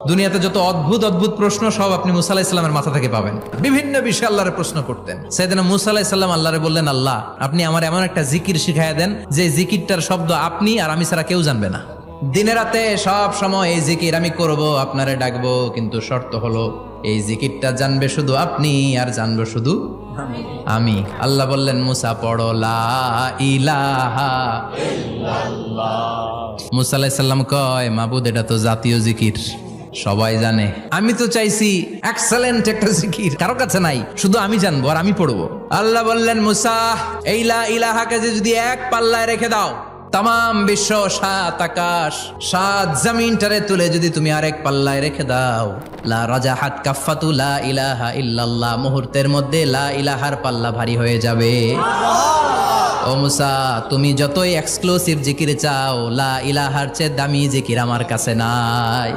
দুনিয়াতে যত অদ্ভুত অদ্ভুত প্রশ্ন সব আপনি মুসা আলাইহিস সালামের মাথা থেকে পাবেন। বিভিন্ন বিষয়ে আল্লাহরে প্রশ্ন করতেন। সাইয়েদনা মুসা আলাইহিস সালাম আল্লাহরে বললেন, আল্লাহ আপনি আমার এমন একটা জিকির শিখাইয়া দেন যে জিকিরটার শব্দ আপনি আর আমি ছাড়া কেউ জানবে না। দিনে রাতে সব সময় এই জিকির আমি করব, আপনারে ডাকবো, কিন্তু শর্ত হলো এই জিকিরটা জানবে শুধু আপনি আর জানবো শুধু আমি। আল্লাহ বললেন, মুসা পড়ো লা ইলাহা ইল্লাল্লাহ। মুসা আলাইহিস সালাম কয়, মাবুদ এটা তো জাতীয় জিকির, সবাই জানে। আমি তো চাইছি এক্সেলেন্ট একটা জিকির, কারো কাছে নাই, শুধু আমি জানবো আর আমি পড়বো। আল্লাহ বললেন, মুসা এই লা ইলাহাকে যদি এক পাল্লায় রেখে দাও, তাম বিশ্ব, 7 আকাশ 7 জমিনটারে তুলে যদি তুমি আরেক পাল্লায় রেখে দাও, লা রাজাহাত কাফাতু লা ইলাহা ইল্লাল্লাহ, মুহূর্তের মধ্যে লা ইলাহার পাল্লা ভারী হয়ে যাবে। ও মুসা, তুমি যতই এক্সক্লুসিভ জিকির চাও, লা ইলাহার চেয়ে দামি জিকির আমার কাছে নাই।